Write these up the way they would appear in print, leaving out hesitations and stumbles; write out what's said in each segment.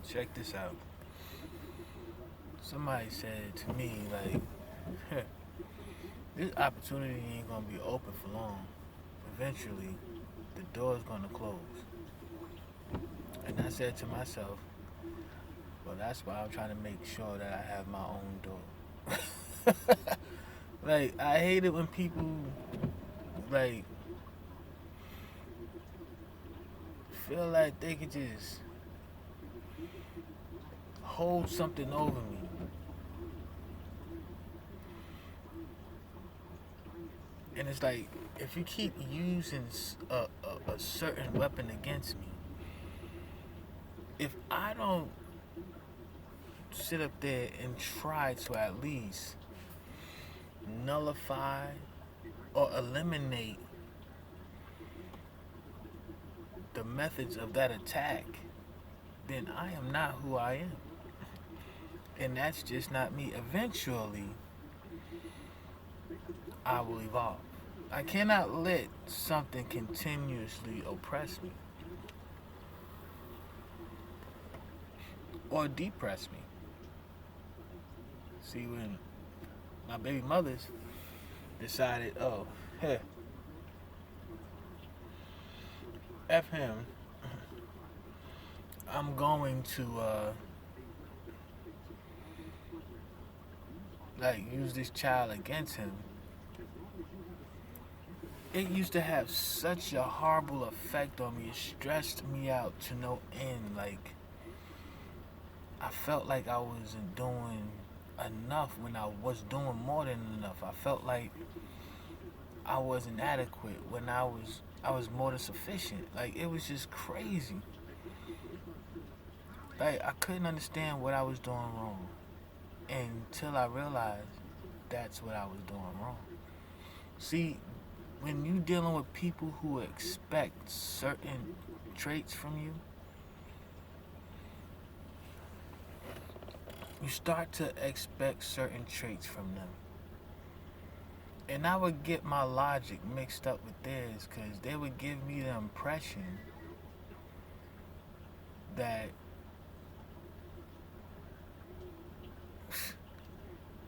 Check this out. Somebody said to me, like, this opportunity ain't gonna be open for long. Eventually, the door's gonna close. And I said to myself, well, that's why I'm trying to make sure that I have my own door. Like, I hate it when people, like, feel like they could just hold something over me. And it's like, if you keep using a certain weapon against me, if I don't sit up there and try to at least nullify or eliminate the methods of that attack, then I am not who I am. And that's just not me. Eventually, I will evolve. I cannot let something continuously oppress me or depress me. See, when my baby mothers decided, oh, hey, F him, I'm going to like use this child against him. It used to have such a horrible effect on me. It stressed me out to no end. Like, I felt like I wasn't doing enough when I was doing more than enough. I felt like I wasn't adequate when I was more than sufficient. Like, it was just crazy. Like, I couldn't understand what I was doing wrong until I realized that's what I was doing wrong. See, when you dealing with people who expect certain traits from you, you start to expect certain traits from them. And I would get my logic mixed up with theirs because they would give me the impression that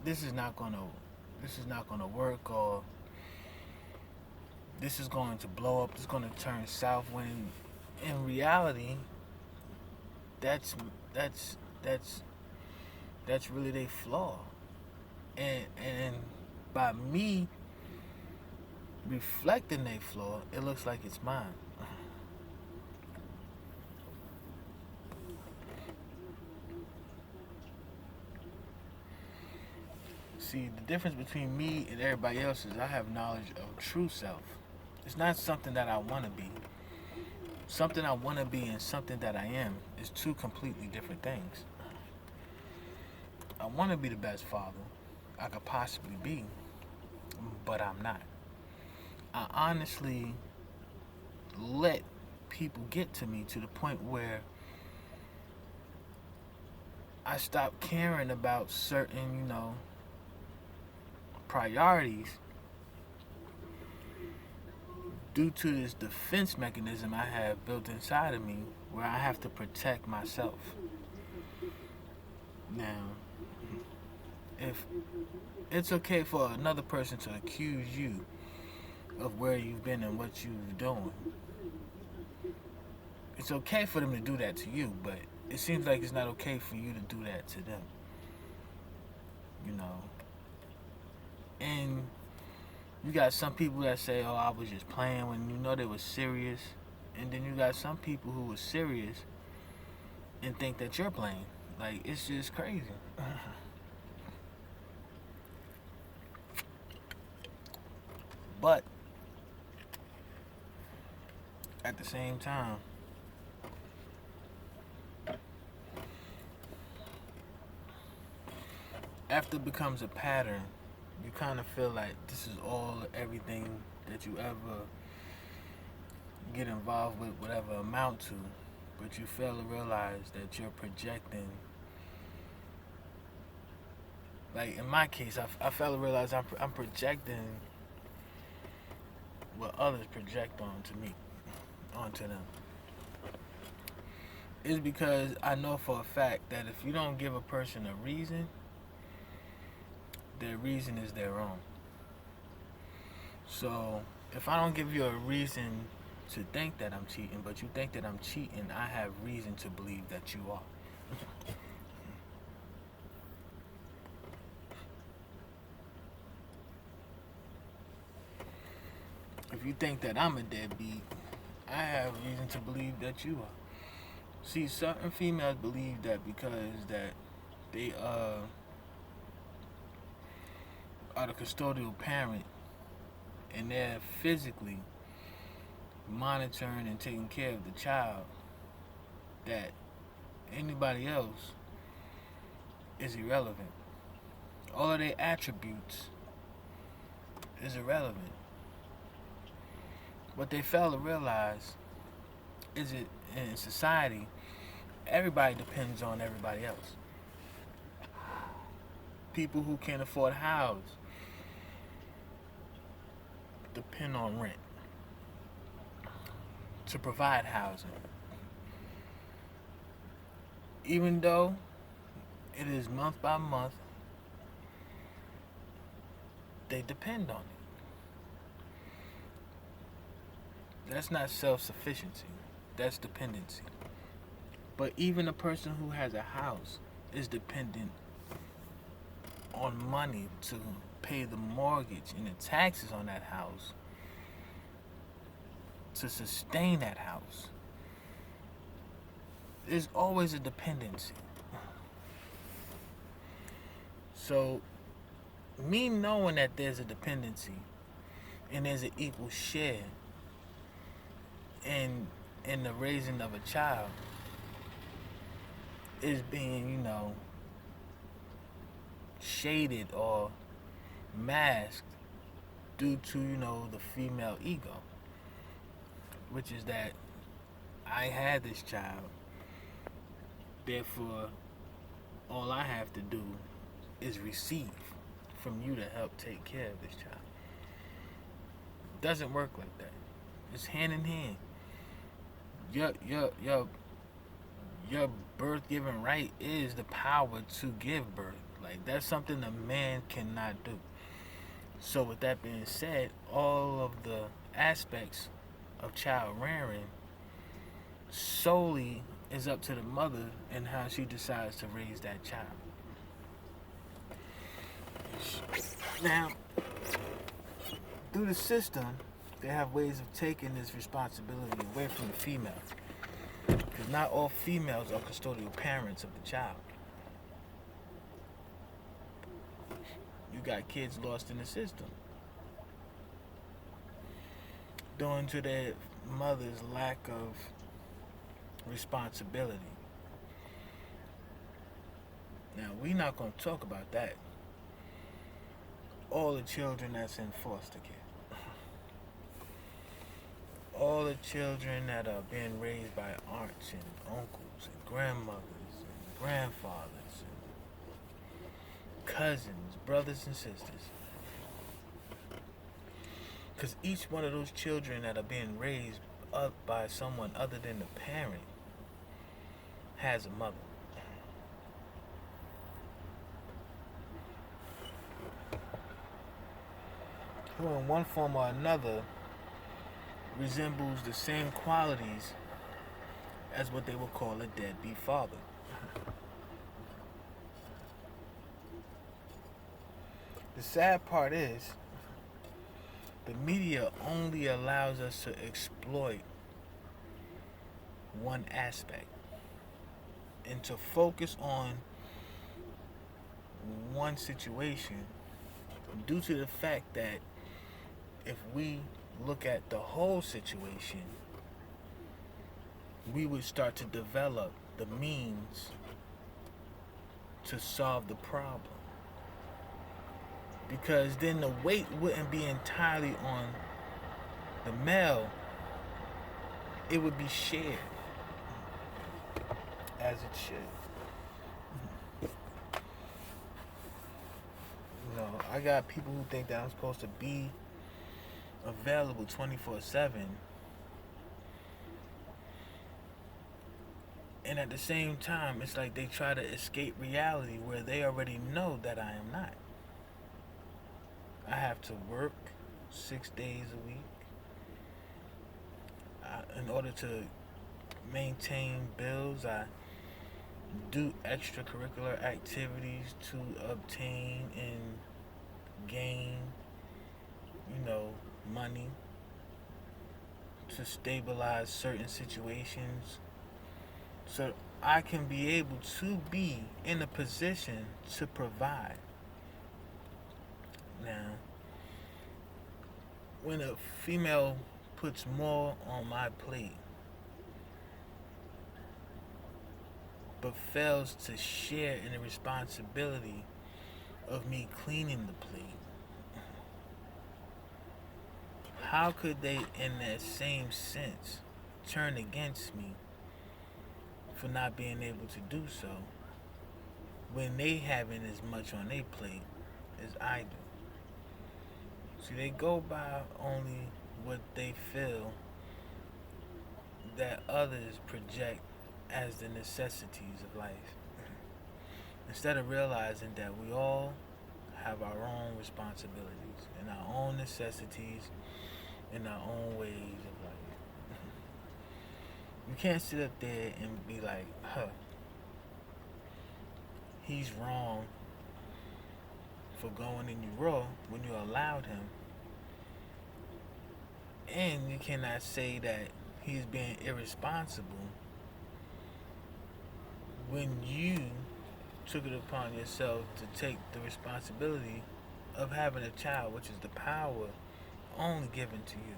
this is not gonna work, or this is going to blow up, it's going to turn south, when in reality that's that's that's that's really their flaw. And by me reflecting their flaw, it looks like it's mine. See, the difference between me and everybody else is I have knowledge of true self. It's not something that I want to be. Something I want to be and something that I am is two completely different things. I want to be the best father I could possibly be, but I'm not. I honestly let people get to me to the point where I stop caring about certain, priorities due to this defense mechanism I have built inside of me where I have to protect myself. Now, if it's okay for another person to accuse you of where you've been and what you've done, it's okay for them to do that to you, but it seems like it's not okay for you to do that to them. You know? And you got some people that say, oh, I was just playing, when you know they were serious. And then you got some people who were serious and think that you're playing. Like, it's just crazy. But at the same time, after it becomes a pattern, you kind of feel like this is everything that you ever get involved with would ever amount to. But you fail to realize that you're projecting. Like, in my case, I fail to realize I'm projecting what others project onto me, onto them. is because I know for a fact that if you don't give a person a reason, their reason is their own. So if I don't give you a reason to think that I'm cheating, but you think that I'm cheating, I have reason to believe that you are. If you think that I'm a deadbeat, I have reason to believe that you are. See, certain females believe that because that they are the custodial parent and they're physically monitoring and taking care of the child, that anybody else is irrelevant. All of their attributes is irrelevant. What they fail to realize is that in society, everybody depends on everybody else. People who can't afford a house depend on rent to provide housing. Even though it is month by month, they depend on it. That's not self-sufficiency. That's dependency. But even a person who has a house is dependent on money to pay the mortgage and the taxes on that house to sustain that house. There's always a dependency. So, me knowing that there's a dependency and there's an equal share in the raising of a child is being, shaded or masked due to, the female ego, which is that I had this child, therefore all I have to do is receive from you to help take care of this child. It doesn't work like that. It's hand in hand. Your birth-giving right is the power to give birth. Like, that's something a man cannot do. So with that being said, all of the aspects of child rearing solely is up to the mother and how she decides to raise that child. Now, through the system, they have ways of taking this responsibility away from the female. Because not all females are custodial parents of the child. You got kids lost in the system, due to their mother's lack of responsibility. Now, we're not going to talk about that. All the children that's in foster care. All the children that are being raised by aunts and uncles and grandmothers and grandfathers and cousins, brothers and sisters. Because each one of those children that are being raised up by someone other than the parent has a mother. Who in one form or another resembles the same qualities as what they would call a deadbeat father. The sad part is, the media only allows us to exploit one aspect and to focus on one situation due to the fact that if we look at the whole situation, we would start to develop the means to solve the problem. Because then the weight wouldn't be entirely on the male, it would be shared as it should. I got people who think that I'm supposed to be available 24/7 And at the same time, it's like they try to escape reality where they already know that I am not. I have to work 6 days a week in order to maintain bills. I do extracurricular activities to obtain and gain, money to stabilize certain situations so I can be able to be in a position to provide. Now, when a female puts more on my plate but fails to share in the responsibility of me cleaning the plate, how could they, in that same sense, turn against me for not being able to do so when they haven't as much on their plate as I do? See, they go by only what they feel that others project as the necessities of life, instead of realizing that we all have our own responsibilities and our own necessities in our own ways of life. You can't sit up there and be like, he's wrong for going in you raw when you allowed him. And you cannot say that he's being irresponsible when you took it upon yourself to take the responsibility of having a child, which is the power only given to you.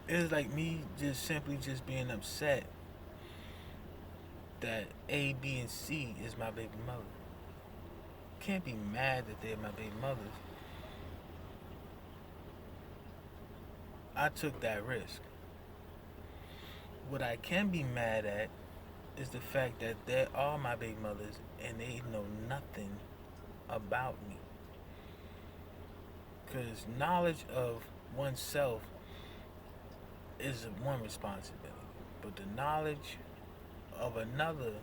It's like me just simply just being upset that A, B, and C is my baby mother. Can't be mad that they're my baby mothers. I took that risk. What I can be mad at is the fact that they are my baby mothers and they know nothing about me. Because knowledge of oneself is one responsibility, but the knowledge of another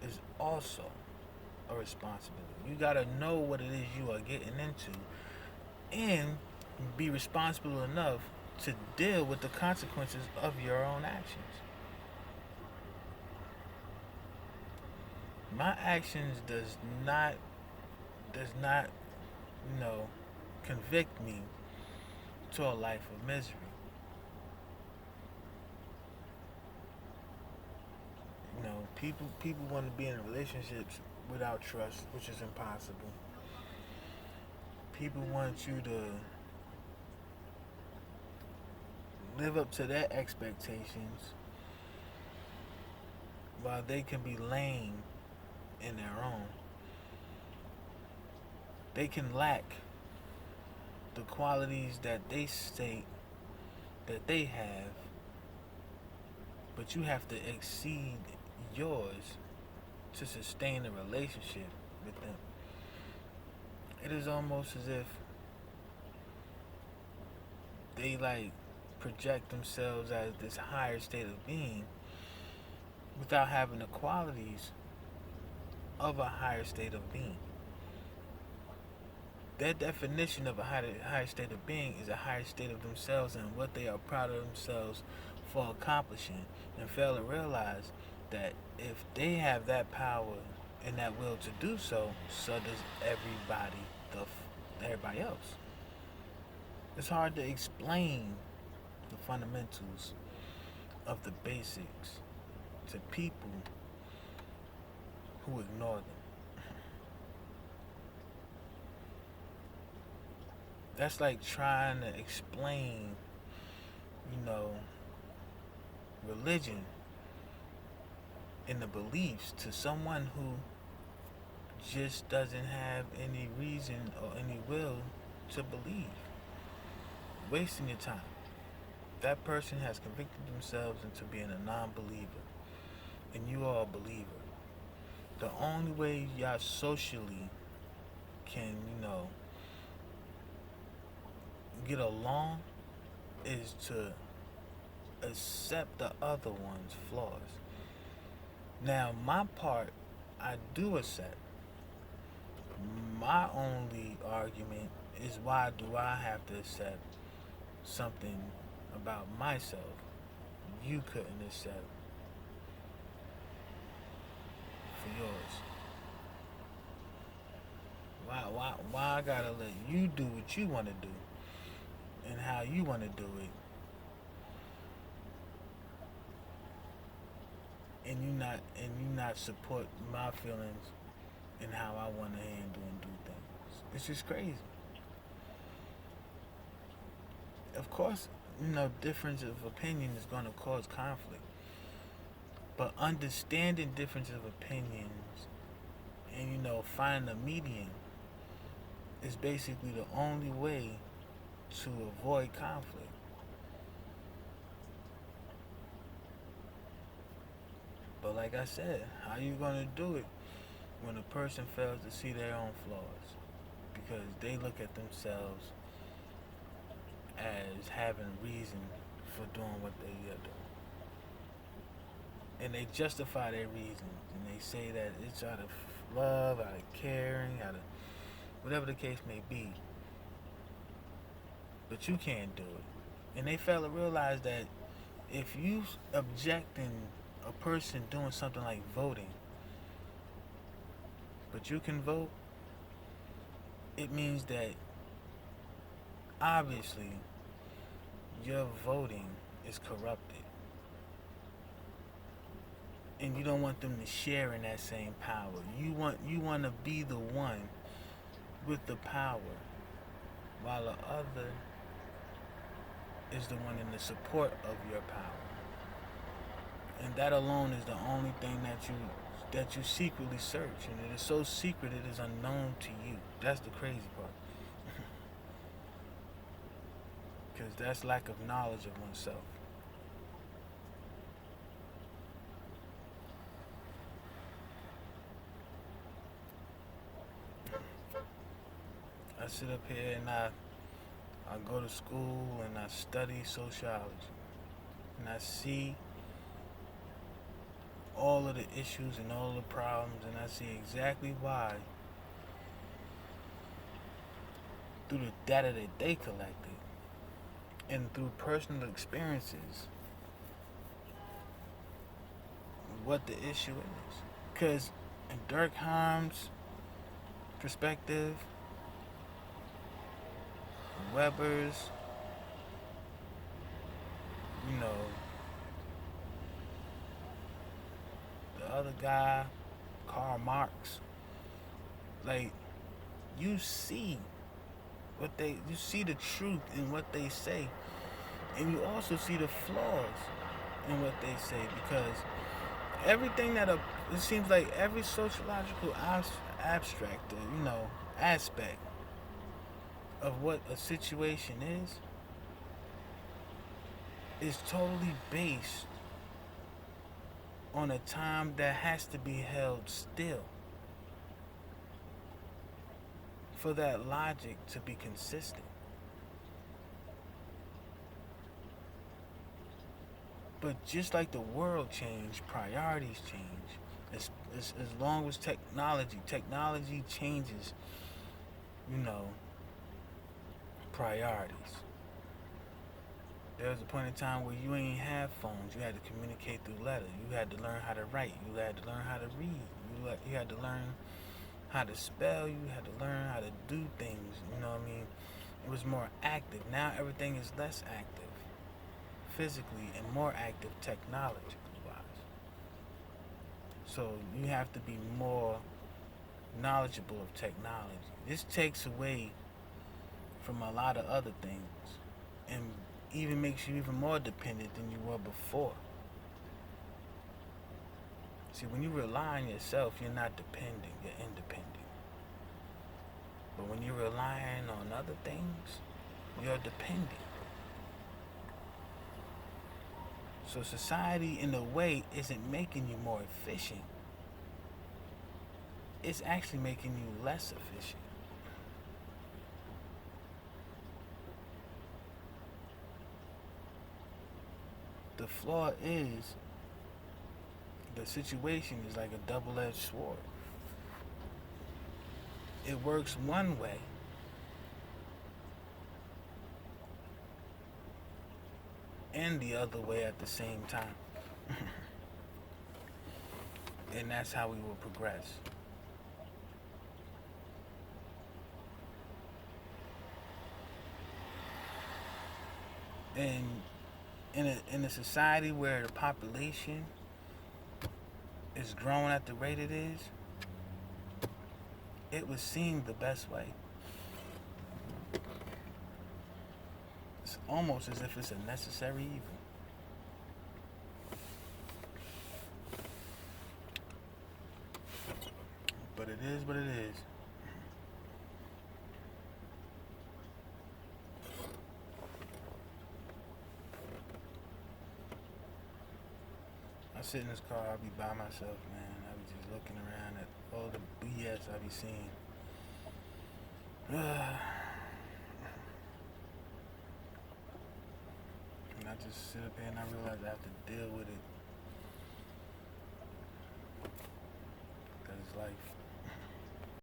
is also a responsibility. You gotta know what it is you are getting into and be responsible enough to deal with the consequences of your own actions. My actions does not convict me to a life of misery. People want to be in relationships without trust, which is impossible. People want you to live up to their expectations while they can be lame in their own. They can lack the qualities that they state that they have, but you have to exceed yours to sustain a relationship with them. It is almost as if they project themselves as this higher state of being without having the qualities of a higher state of being. Their definition of a higher state of being is a higher state of themselves and what they are proud of themselves for accomplishing, and fail to realize that if they have that power and that will to do so, so does everybody else. It's hard to explain the fundamentals of the basics to people who ignore them. That's like trying to explain, religion and the beliefs to someone who just doesn't have any reason or any will to believe. Wasting your time. That person has convicted themselves into being a non-believer, and you are a believer. The only way y'all socially can, get along is to accept the other one's flaws. Now, my part, I do accept. My only argument is, why do I have to accept something about myself you couldn't accept for yours? Why I gotta let you do what you want to do and how you want to do it, and you not support my feelings and how I want to handle and do things? It's just crazy. Of course, difference of opinion is going to cause conflict, but understanding difference of opinions and finding a median is basically the only way to avoid conflict. But like I said, how you gonna do it when a person fails to see their own flaws because they look at themselves as having reason for doing what they are doing, and they justify their reasons, and they say that it's out of love, out of caring, out of whatever the case may be, but you can't do it. And they fail to realize that if you objecting a person doing something like voting, but you can vote, it means that obviously your voting is corrupted. And you don't want them to share in that same power. You want to be the one with the power, while the other is the one in the support of your power. And that alone is the only thing that you secretly search, and it is so secret it is unknown to you. That's the crazy part. Because that's lack of knowledge of oneself. I sit up here and I go to school and I study sociology, and I see all of the issues and all the problems, and I see exactly why, through the data that they collected and through personal experiences, what the issue is. Because in Durkheim's perspective, Weber's, the other guy, Karl Marx, like, you see you see the truth in what they say, and you also see the flaws in what they say, because everything it seems like every sociological abstract, aspect of what a situation is totally based on a time that has to be held still for that logic to be consistent. But just like the world changed, priorities change. As long as technology changes, priorities. There was a point in time where you ain't have phones. You had to communicate through letter. You had to learn how to write. You had to learn how to read. You had to learn how to spell. You had to learn how to do things. You know what I mean? It was more active. Now everything is less active, physically, and more active technology-wise. So you have to be more knowledgeable of technology. This takes away from a lot of other things, and even makes you even more dependent than you were before. See, when you rely on yourself, you're not dependent, you're independent. But when you're relying on other things, you're dependent. So society, in a way, isn't making you more efficient. It's actually making you less efficient. the flaw is, the situation is like a double-edged sword. It works one way, and the other way at the same time. And that's how we will progress. And in a society where the population is growing at the rate it is, it would seem the best way. It's almost as if it's a necessary evil. But it is what it is. I sit in this car, I be by myself, man. I be just looking around at all the BS I be seeing. And I just sit up here and I realize I have to deal with it